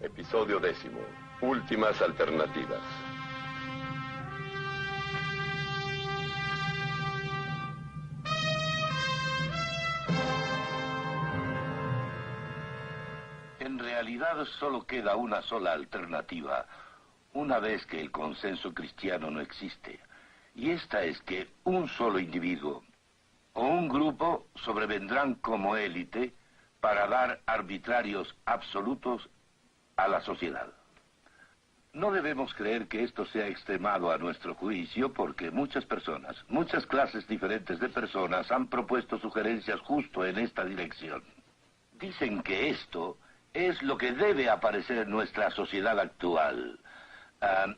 Episodio 10. Últimas alternativas. En realidad solo queda una sola alternativa, una vez que el consenso cristiano no existe. Y esta es que un solo individuo o un grupo sobrevendrán como élite para dar arbitrarios absolutos a la sociedad. No debemos creer que esto sea extremado a nuestro juicio, porque muchas personas, muchas clases diferentes de personas han propuesto sugerencias justo en esta dirección. Dicen que esto es lo que debe aparecer en nuestra sociedad actual.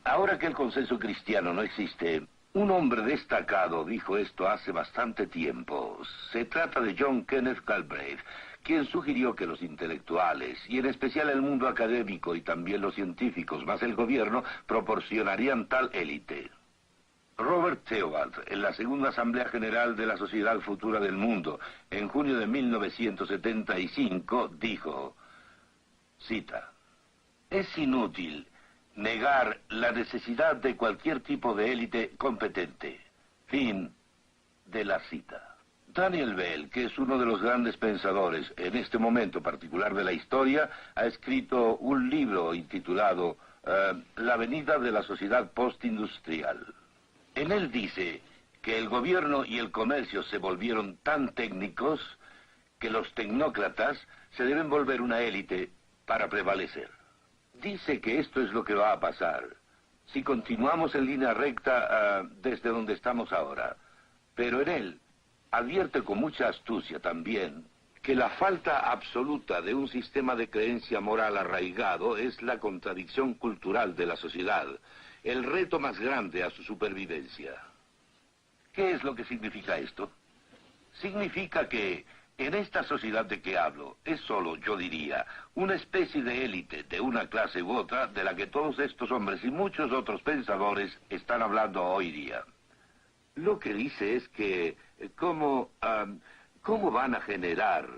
Ahora que el consenso cristiano no existe, un hombre destacado dijo esto hace bastante tiempo. Se trata de John Kenneth Galbraith, quien sugirió que los intelectuales, y en especial el mundo académico y también los científicos, más el gobierno, proporcionarían tal élite. Robert Theobald, en la segunda Asamblea General de la Sociedad Futura del Mundo, en junio de 1975, dijo, cita, «Es inútil negar la necesidad de cualquier tipo de élite competente». Fin de la cita. Daniel Bell, que es uno de los grandes pensadores en este momento particular de la historia, ha escrito un libro intitulado La venida de la sociedad postindustrial. En él dice que el gobierno y el comercio se volvieron tan técnicos que los tecnócratas se deben volver una élite para prevalecer. Dice que esto es lo que va a pasar si continuamos en línea recta desde donde estamos ahora. Pero en él advierte con mucha astucia también que la falta absoluta de un sistema de creencia moral arraigado es la contradicción cultural de la sociedad, el reto más grande a su supervivencia. ¿Qué es lo que significa esto? Significa que en esta sociedad de que hablo es solo, yo diría, una especie de élite de una clase u otra de la que todos estos hombres y muchos otros pensadores están hablando hoy día. Lo que dice es que ¿cómo van a generar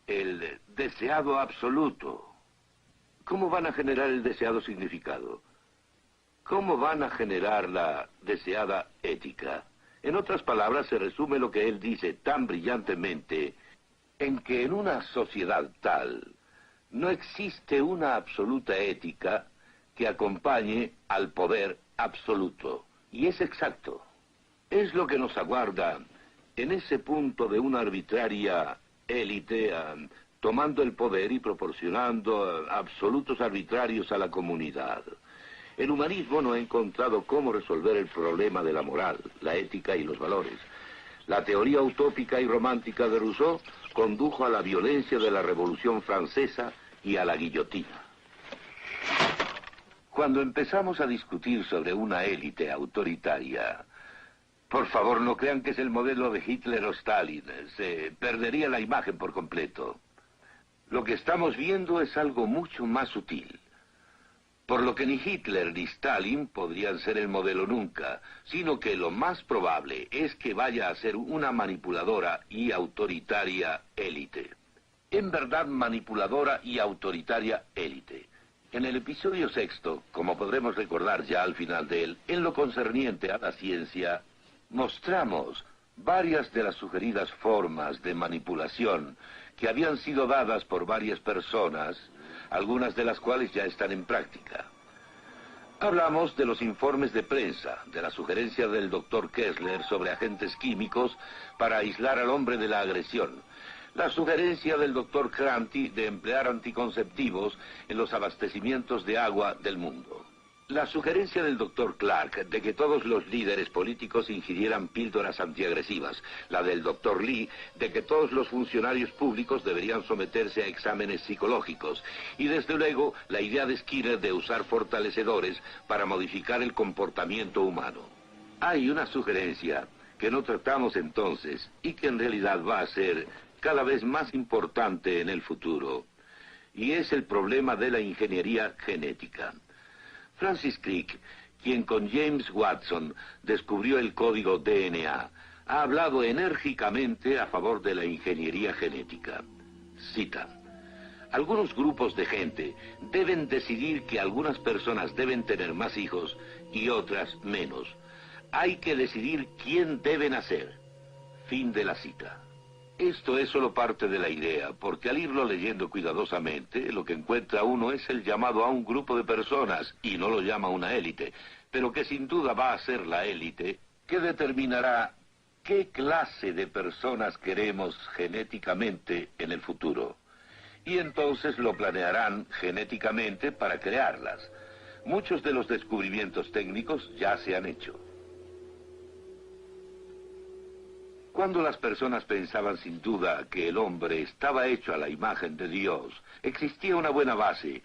el deseado absoluto? ¿Cómo van a generar el deseado significado? ¿Cómo van a generar la deseada ética? En otras palabras, se resume lo que él dice tan brillantemente, en que en una sociedad tal no existe una absoluta ética que acompañe al poder absoluto. Y es exacto. Es lo que nos aguarda en ese punto de una arbitraria élite tomando el poder y proporcionando absolutos arbitrarios a la comunidad. El humanismo no ha encontrado cómo resolver el problema de la moral, la ética y los valores. La teoría utópica y romántica de Rousseau condujo a la violencia de la Revolución Francesa y a la guillotina. Cuando empezamos a discutir sobre una élite autoritaria, por favor, no crean que es el modelo de Hitler o Stalin. Se perdería la imagen por completo. Lo que estamos viendo es algo mucho más sutil. Por lo que ni Hitler ni Stalin podrían ser el modelo nunca, sino que lo más probable es que vaya a ser una manipuladora y autoritaria élite. En verdad, manipuladora y autoritaria élite. En el episodio 6, como podremos recordar ya al final de él, en lo concerniente a la ciencia, mostramos varias de las sugeridas formas de manipulación que habían sido dadas por varias personas, algunas de las cuales ya están en práctica. Hablamos de los informes de prensa, de la sugerencia del Dr. Kessler sobre agentes químicos para aislar al hombre de la agresión, la sugerencia del Dr. Cranti de emplear anticonceptivos en los abastecimientos de agua del mundo. La sugerencia del Dr. Clark de que todos los líderes políticos ingirieran píldoras antiagresivas, la del Dr. Lee de que todos los funcionarios públicos deberían someterse a exámenes psicológicos, y desde luego la idea de Skinner de usar fortalecedores para modificar el comportamiento humano. Hay una sugerencia que no tratamos entonces y que en realidad va a ser cada vez más importante en el futuro, y es el problema de la ingeniería genética. Francis Crick, quien con James Watson descubrió el código DNA, ha hablado enérgicamente a favor de la ingeniería genética. Cita: Algunos grupos de gente deben decidir que algunas personas deben tener más hijos y otras menos. Hay que decidir quién debe nacer. Fin de la cita. Esto es solo parte de la idea, porque al irlo leyendo cuidadosamente, lo que encuentra uno es el llamado a un grupo de personas, y no lo llama una élite, pero que sin duda va a ser la élite, que determinará qué clase de personas queremos genéticamente en el futuro. Y entonces lo planearán genéticamente para crearlas. Muchos de los descubrimientos técnicos ya se han hecho. Cuando las personas pensaban sin duda que el hombre estaba hecho a la imagen de Dios, existía una buena base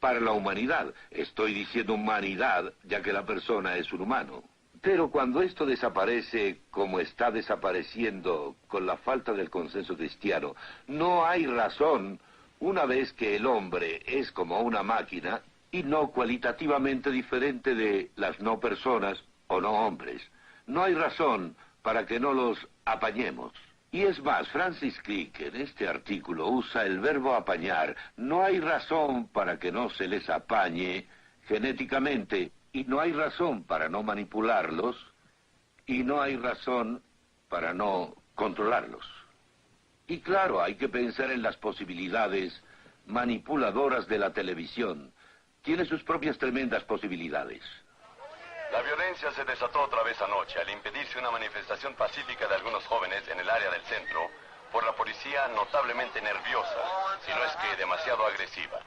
para la humanidad. Estoy diciendo humanidad, ya que la persona es un humano. Pero cuando esto desaparece, como está desapareciendo con la falta del consenso cristiano, no hay razón, una vez que el hombre es como una máquina y no cualitativamente diferente de las no personas o no hombres. No hay razón para que no los apañemos. Y es más, Francis Crick en este artículo usa el verbo apañar. No hay razón para que no se les apañe genéticamente, y no hay razón para no manipularlos, y no hay razón para no controlarlos. Y claro, hay que pensar en las posibilidades manipuladoras de la televisión. Tiene sus propias tremendas posibilidades. La violencia se desató otra vez anoche al impedirse una manifestación pacífica de algunos jóvenes en el área del centro por la policía notablemente nerviosa, si no es que demasiado agresiva.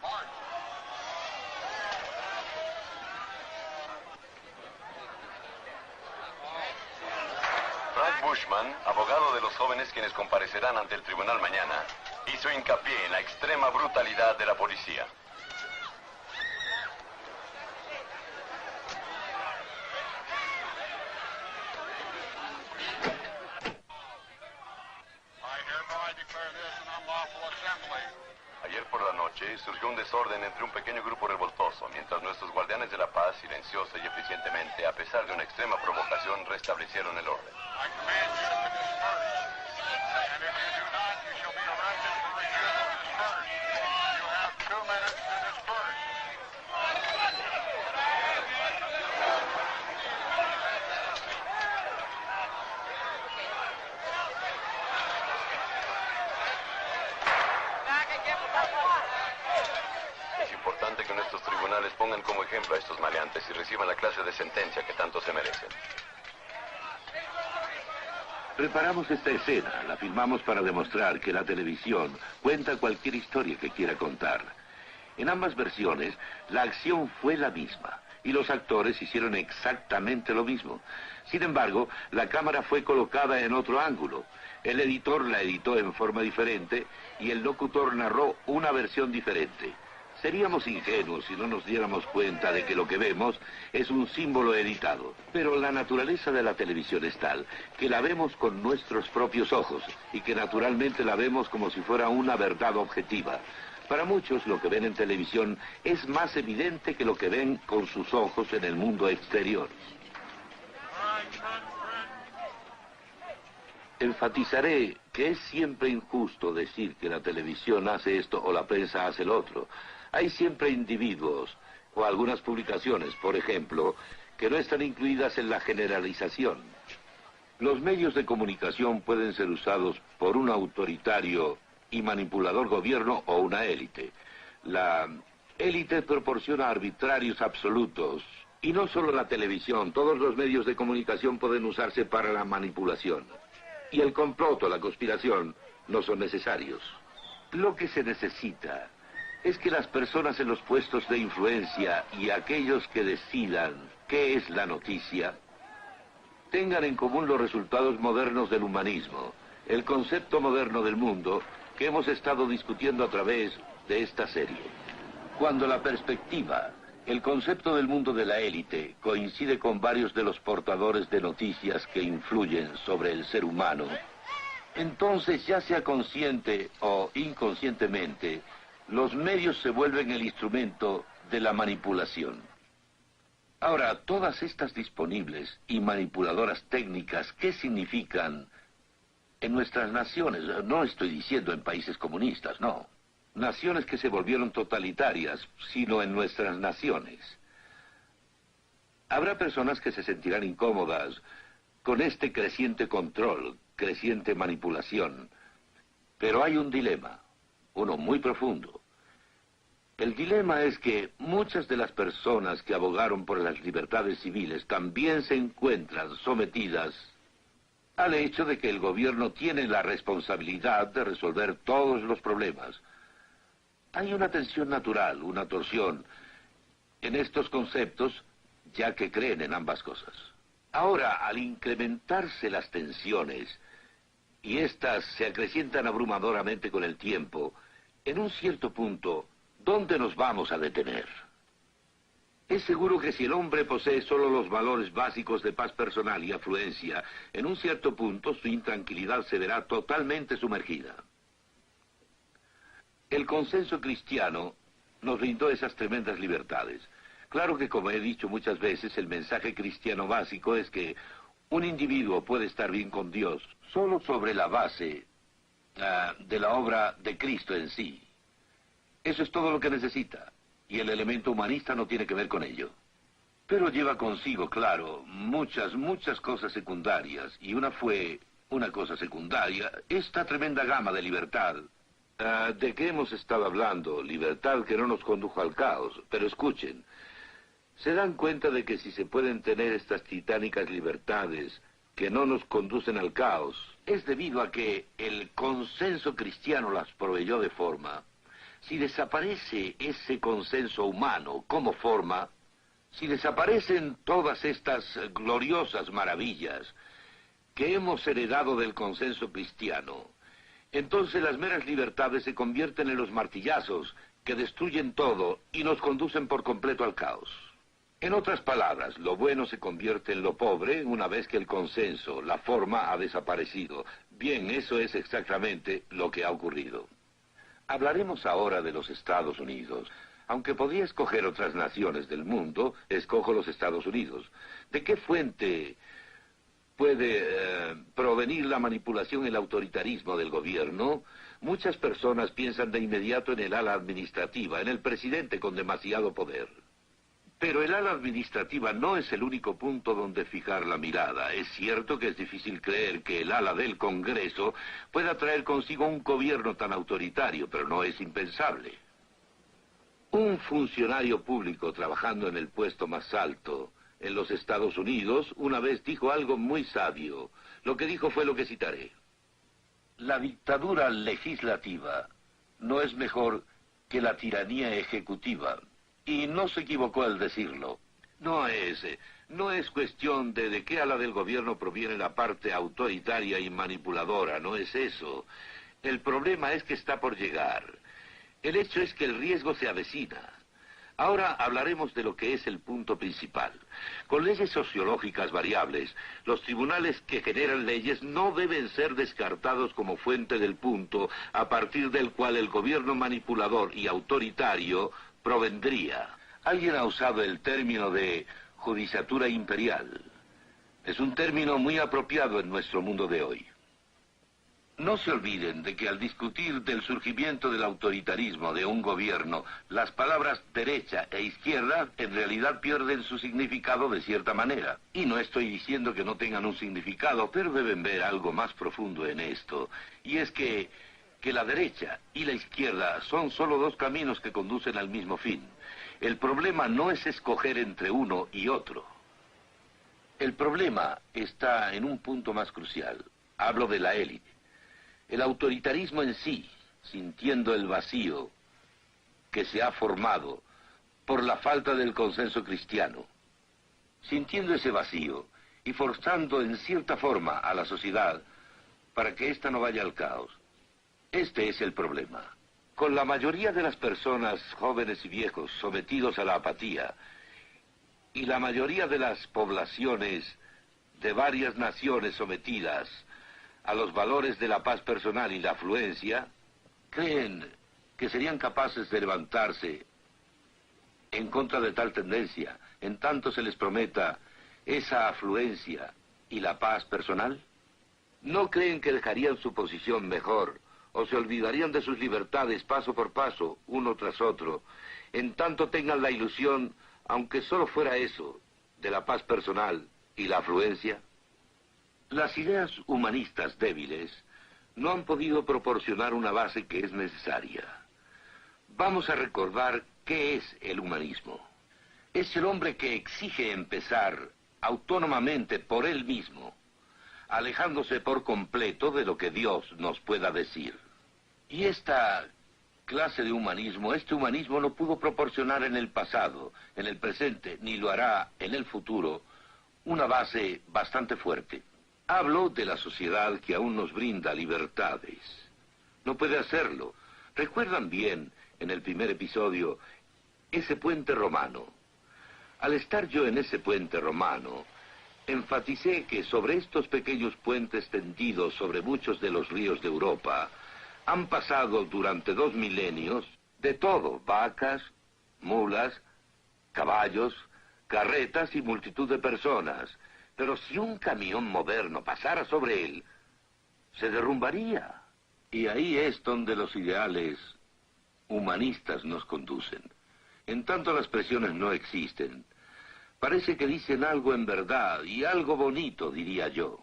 Frank Bushman, abogado de los jóvenes quienes comparecerán ante el tribunal mañana, hizo hincapié en la extrema brutalidad de la policía. Ayer por la noche surgió un desorden entre un pequeño grupo revoltoso, mientras nuestros guardianes de la paz, silenciosa y eficientemente, a pesar de una extrema provocación, restablecieron el orden. Es importante que nuestros tribunales pongan como ejemplo a estos maleantes y reciban la clase de sentencia que tanto se merecen. Preparamos esta escena, la filmamos para demostrar que la televisión cuenta cualquier historia que quiera contar. En ambas versiones, la acción fue la misma, y los actores hicieron exactamente lo mismo. Sin embargo, la cámara fue colocada en otro ángulo. El editor la editó en forma diferente, y el locutor narró una versión diferente. Seríamos ingenuos si no nos diéramos cuenta de que lo que vemos es un símbolo editado. Pero la naturaleza de la televisión es tal que la vemos con nuestros propios ojos y que naturalmente la vemos como si fuera una verdad objetiva. Para muchos lo que ven en televisión es más evidente que lo que ven con sus ojos en el mundo exterior. Enfatizaré que es siempre injusto decir que la televisión hace esto o la prensa hace lo otro. Hay siempre individuos, o algunas publicaciones, por ejemplo, que no están incluidas en la generalización. Los medios de comunicación pueden ser usados por un autoritario y manipulador gobierno o una élite. La élite proporciona arbitrarios absolutos, y no solo la televisión, todos los medios de comunicación pueden usarse para la manipulación. Y el complot o la conspiración no son necesarios. Lo que se necesita es que las personas en los puestos de influencia y aquellos que decidan qué es la noticia, tengan en común los resultados modernos del humanismo, el concepto moderno del mundo que hemos estado discutiendo a través de esta serie. Cuando la perspectiva, el concepto del mundo de la élite coincide con varios de los portadores de noticias que influyen sobre el ser humano, entonces, ya sea consciente o inconscientemente, los medios se vuelven el instrumento de la manipulación. Ahora, todas estas disponibles y manipuladoras técnicas, ¿qué significan en nuestras naciones? No estoy diciendo en países comunistas, no. naciones que se volvieron totalitarias, sino en nuestras naciones. Habrá personas que se sentirán incómodas con este creciente control, creciente manipulación. Pero hay un dilema, uno muy profundo. El dilema es que muchas de las personas que abogaron por las libertades civiles también se encuentran sometidas al hecho de que el gobierno tiene la responsabilidad de resolver todos los problemas. Hay una tensión natural, una torsión en estos conceptos, ya que creen en ambas cosas. Ahora, al incrementarse las tensiones, y éstas se acrecientan abrumadoramente con el tiempo, en un cierto punto, ¿dónde nos vamos a detener? Es seguro que si el hombre posee solo los valores básicos de paz personal y afluencia, en un cierto punto su intranquilidad se verá totalmente sumergida. El consenso cristiano nos brindó esas tremendas libertades. Claro que, como he dicho muchas veces, el mensaje cristiano básico es que un individuo puede estar bien con Dios solo sobre la base de la obra de Cristo en sí. Eso es todo lo que necesita, y el elemento humanista no tiene que ver con ello. Pero lleva consigo, claro, muchas cosas secundarias, y una fue una cosa secundaria, esta tremenda gama de libertad. ¿De qué hemos estado hablando? Libertad que no nos condujo al caos, pero escuchen. ¿Se dan cuenta de que si se pueden tener estas titánicas libertades que no nos conducen al caos, es debido a que el consenso cristiano las proveyó de forma? Si desaparece ese consenso humano como forma, si desaparecen todas estas gloriosas maravillas que hemos heredado del consenso cristiano, entonces las meras libertades se convierten en los martillazos que destruyen todo y nos conducen por completo al caos. En otras palabras, lo bueno se convierte en lo pobre una vez que el consenso, la forma, ha desaparecido. Bien, eso es exactamente lo que ha ocurrido. Hablaremos ahora de los Estados Unidos. Aunque podría escoger otras naciones del mundo, escojo los Estados Unidos. ¿De qué fuente puede provenir la manipulación y el autoritarismo del gobierno? Muchas personas piensan de inmediato en el ala administrativa, en el presidente con demasiado poder. Pero el ala administrativa no es el único punto donde fijar la mirada. Es cierto que es difícil creer que el ala del Congreso pueda traer consigo un gobierno tan autoritario, pero no es impensable. Un funcionario público trabajando en el puesto más alto en los Estados Unidos una vez dijo algo muy sabio. Lo que dijo fue lo que citaré. La dictadura legislativa no es mejor que la tiranía ejecutiva. Y no se equivocó al decirlo. No es cuestión de qué ala del gobierno proviene la parte autoritaria y manipuladora, no es eso. El problema es que está por llegar. El hecho es que el riesgo se avecina. Ahora hablaremos de lo que es el punto principal. Con leyes sociológicas variables, los tribunales que generan leyes no deben ser descartados como fuente del punto a partir del cual el gobierno manipulador y autoritario provendría. Alguien ha usado el término de judiciatura imperial. Es un término muy apropiado en nuestro mundo de hoy. No se olviden de que al discutir del surgimiento del autoritarismo de un gobierno, las palabras derecha e izquierda en realidad pierden su significado de cierta manera. Y no estoy diciendo que no tengan un significado, pero deben ver algo más profundo en esto. Y es que la derecha y la izquierda son solo dos caminos que conducen al mismo fin. El problema no es escoger entre uno y otro. El problema está en un punto más crucial. Hablo de la élite. El autoritarismo en sí, sintiendo el vacío que se ha formado por la falta del consenso cristiano, sintiendo ese vacío y forzando en cierta forma a la sociedad para que ésta no vaya al caos. Este es el problema. Con la mayoría de las personas, jóvenes y viejos, sometidos a la apatía, y la mayoría de las poblaciones de varias naciones sometidas a los valores de la paz personal y la afluencia, creen que serían capaces de levantarse en contra de tal tendencia, en tanto se les prometa esa afluencia y la paz personal. ¿No creen que dejarían su posición mejor o se olvidarían de sus libertades paso por paso, uno tras otro, en tanto tengan la ilusión, aunque solo fuera eso, de la paz personal y la afluencia? Las ideas humanistas débiles no han podido proporcionar una base que es necesaria. Vamos a recordar qué es el humanismo. Es el hombre que exige empezar autónomamente por él mismo, alejándose por completo de lo que Dios nos pueda decir. Y esta clase de humanismo, este humanismo no pudo proporcionar en el pasado, en el presente, ni lo hará en el futuro, una base bastante fuerte. Hablo de la sociedad que aún nos brinda libertades. No puede hacerlo. ¿Recuerdan bien, en el primer episodio, ese puente romano? Al estar yo en ese puente romano, enfaticé que sobre estos pequeños puentes tendidos sobre muchos de los ríos de Europa, han pasado durante 2 milenios de todo: vacas, mulas, caballos, carretas y multitud de personas. Pero si un camión moderno pasara sobre él, se derrumbaría. Y ahí es donde los ideales humanistas nos conducen. En tanto las presiones no existen, parece que dicen algo en verdad, y algo bonito, diría yo.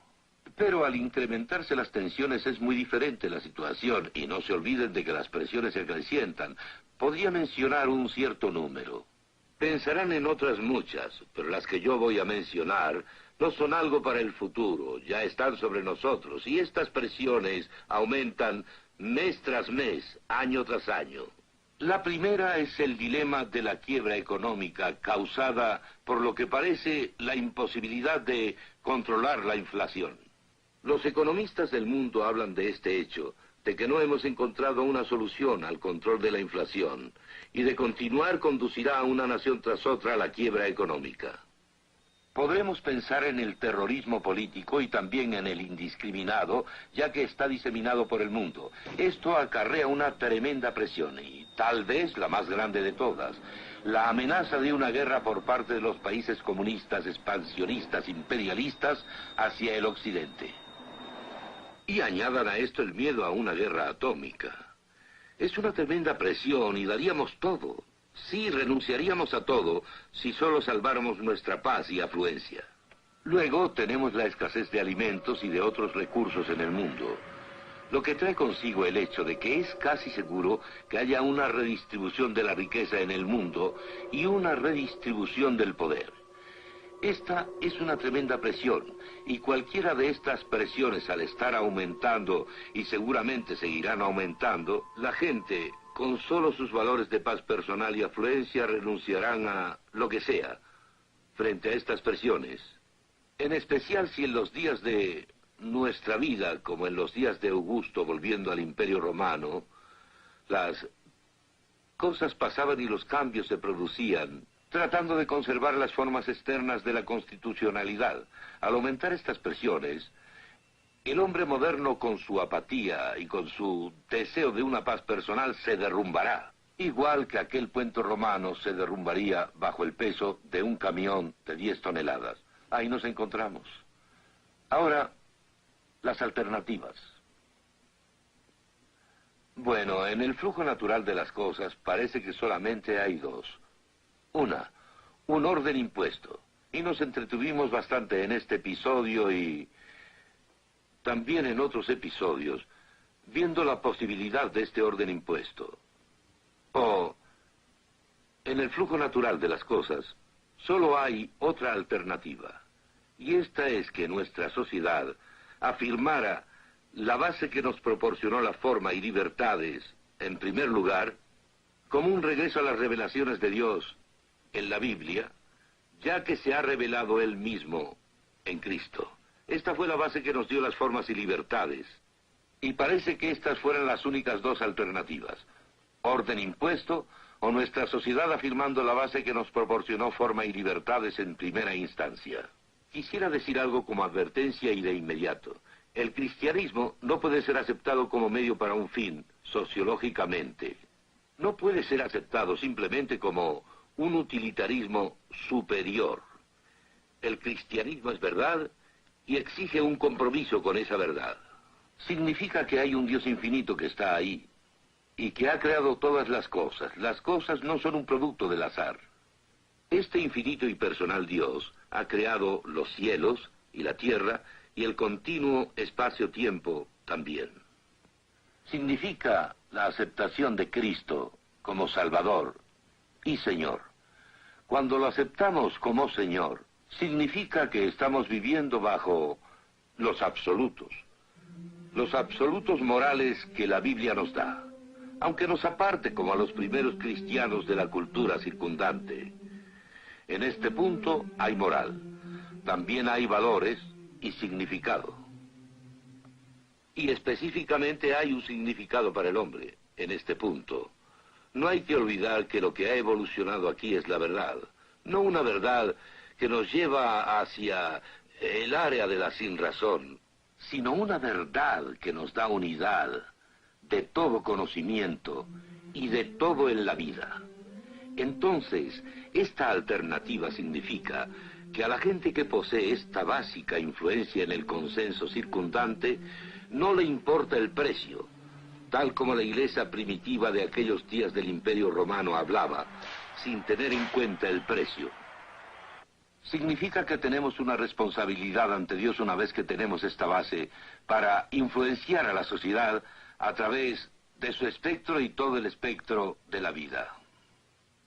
Pero al incrementarse las tensiones es muy diferente la situación, y no se olviden de que las presiones se acrecientan. Podría mencionar un cierto número. Pensarán en otras muchas, pero las que yo voy a mencionar no son algo para el futuro, ya están sobre nosotros, y estas presiones aumentan mes tras mes, año tras año. La primera es el dilema de la quiebra económica causada por lo que parece la imposibilidad de controlar la inflación. Los economistas del mundo hablan de este hecho, de que no hemos encontrado una solución al control de la inflación, y de continuar conducirá a una nación tras otra a la quiebra económica. Podremos pensar en el terrorismo político y también en el indiscriminado, ya que está diseminado por el mundo. Esto acarrea una tremenda presión, y tal vez la más grande de todas, la amenaza de una guerra por parte de los países comunistas, expansionistas, imperialistas hacia el occidente. Y añadan a esto el miedo a una guerra atómica. Es una tremenda presión y daríamos todo. Sí, renunciaríamos a todo si solo salváramos nuestra paz y afluencia. Luego tenemos la escasez de alimentos y de otros recursos en el mundo, lo que trae consigo el hecho de que es casi seguro que haya una redistribución de la riqueza en el mundo y una redistribución del poder. Esta es una tremenda presión, y cualquiera de estas presiones, al estar aumentando, y seguramente seguirán aumentando, la gente, con solo sus valores de paz personal y afluencia, renunciarán a lo que sea frente a estas presiones. En especial si en los días de nuestra vida, como en los días de Augusto volviendo al Imperio Romano, las cosas pasaban y los cambios se producían, tratando de conservar las formas externas de la constitucionalidad. Al aumentar estas presiones, el hombre moderno, con su apatía y con su deseo de una paz personal, se derrumbará. Igual que aquel puente romano se derrumbaría bajo el peso de un camión de 10 toneladas. Ahí nos encontramos. Ahora, las alternativas. Bueno, en el flujo natural de las cosas parece que solamente hay dos. Una, un orden impuesto. Y nos entretuvimos bastante en este episodio y también en otros episodios, viendo la posibilidad de este orden impuesto. O, en el flujo natural de las cosas, solo hay otra alternativa. Y esta es que nuestra sociedad afirmara la base que nos proporcionó la forma y libertades, en primer lugar, como un regreso a las revelaciones de Dios en la Biblia, ya que se ha revelado Él mismo en Cristo. Esta fue la base que nos dio las formas y libertades. Y parece que estas fueran las únicas dos alternativas: orden impuesto o nuestra sociedad afirmando la base que nos proporcionó forma y libertades en primera instancia. Quisiera decir algo como advertencia y de inmediato. El cristianismo no puede ser aceptado como medio para un fin, sociológicamente. No puede ser aceptado simplemente como un utilitarismo superior. El cristianismo es verdad y exige un compromiso con esa verdad. Significa que hay un Dios infinito que está ahí y que ha creado todas las cosas. Las cosas no son un producto del azar. Este infinito y personal Dios ha creado los cielos y la tierra y el continuo espacio-tiempo también. Significa la aceptación de Cristo como Salvador y Señor. Cuando lo aceptamos como Señor, significa que estamos viviendo bajo los absolutos morales que la Biblia nos da, aunque nos aparte como a los primeros cristianos de la cultura circundante. En este punto hay moral, también hay valores y significado. Y específicamente hay un significado para el hombre en este punto. No hay que olvidar que lo que ha evolucionado aquí es la verdad, no una verdad que nos lleva hacia el área de la sinrazón, sino una verdad que nos da unidad de todo conocimiento y de todo en la vida. Entonces, esta alternativa significa que a la gente que posee esta básica influencia en el consenso circundante, no le importa el precio, tal como la iglesia primitiva de aquellos días del Imperio Romano hablaba, sin tener en cuenta el precio. Significa que tenemos una responsabilidad ante Dios una vez que tenemos esta base para influenciar a la sociedad a través de su espectro y todo el espectro de la vida.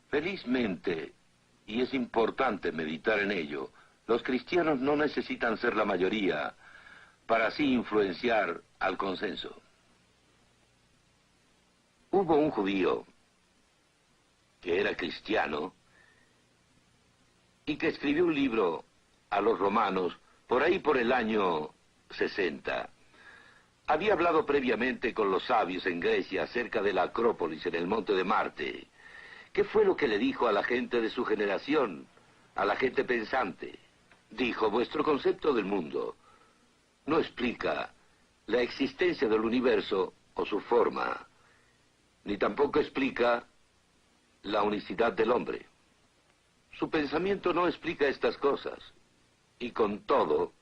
Felizmente, y es importante meditar en ello, los cristianos no necesitan ser la mayoría para así influenciar al consenso. Hubo un judío que era cristiano y que escribió un libro a los romanos por ahí por el año 60. Había hablado previamente con los sabios en Grecia acerca de la Acrópolis en el monte de Marte. ¿Qué fue lo que le dijo a la gente de su generación, a la gente pensante? Dijo: vuestro concepto del mundo no explica la existencia del universo o su forma, ni tampoco explica la unicidad del hombre. Su pensamiento no explica estas cosas, y con todo,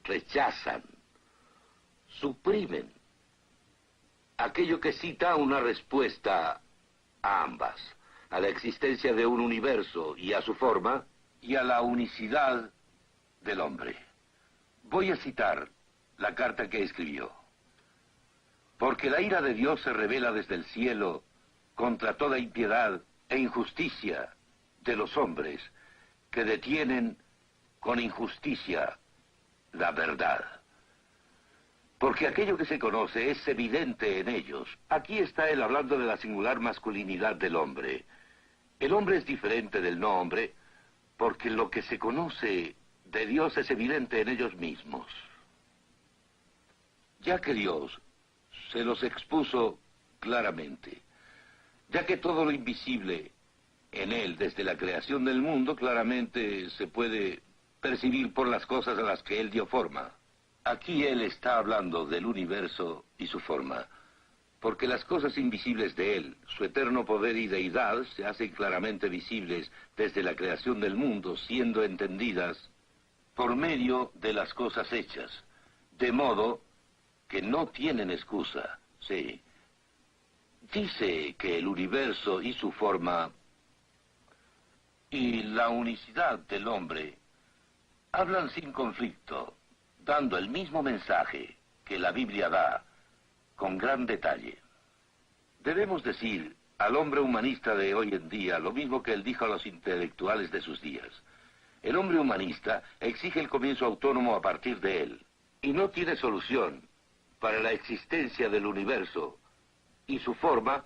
rechazan, suprimen aquello que cita una respuesta a ambas, a la existencia de un universo y a su forma, y a la unicidad del hombre. Voy a citar la carta que escribió. Porque la ira de Dios se revela desde el cielo contra toda impiedad e injusticia de los hombres que detienen con injusticia la verdad. Porque aquello que se conoce es evidente en ellos. Aquí está él hablando de la singular masculinidad del hombre. El hombre es diferente del no hombre porque lo que se conoce de Dios es evidente en ellos mismos. Ya que Dios se los expuso claramente, ya que todo lo invisible en él desde la creación del mundo claramente se puede percibir por las cosas a las que él dio forma. Aquí él está hablando del universo y su forma, porque las cosas invisibles de él, su eterno poder y deidad, se hacen claramente visibles desde la creación del mundo, siendo entendidas por medio de las cosas hechas, de modo que no tienen excusa. Sí. Dice que el universo y su forma y la unicidad del hombre hablan sin conflicto, dando el mismo mensaje que la Biblia da con gran detalle. Debemos decir al hombre humanista de hoy en día lo mismo que él dijo a los intelectuales de sus días. El hombre humanista exige el comienzo autónomo a partir de él, y no tiene solución para la existencia del universo y su forma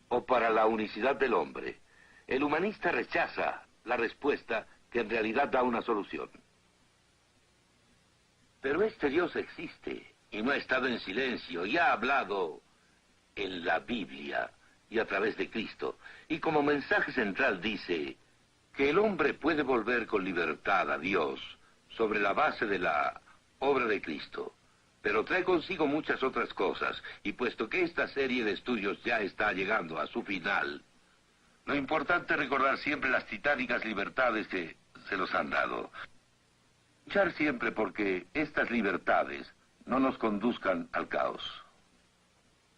o para la unicidad del hombre. El humanista rechaza la respuesta que en realidad da una solución. Pero este Dios existe y no ha estado en silencio y ha hablado en la Biblia y a través de Cristo. Y como mensaje central dice que el hombre puede volver con libertad a Dios sobre la base de la obra de Cristo. Pero trae consigo muchas otras cosas, y puesto que esta serie de estudios ya está llegando a su final, lo importante es recordar siempre las titánicas libertades que se nos han dado. Luchar siempre porque estas libertades no nos conduzcan al caos.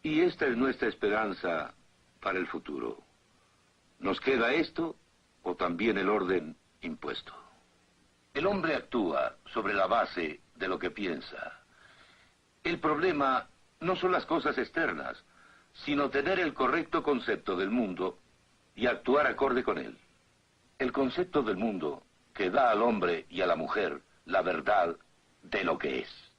Y esta es nuestra esperanza para el futuro. ¿Nos queda esto o también el orden impuesto? El hombre actúa sobre la base de lo que piensa. El problema no son las cosas externas, sino tener el correcto concepto del mundo y actuar acorde con él. El concepto del mundo que da al hombre y a la mujer la verdad de lo que es.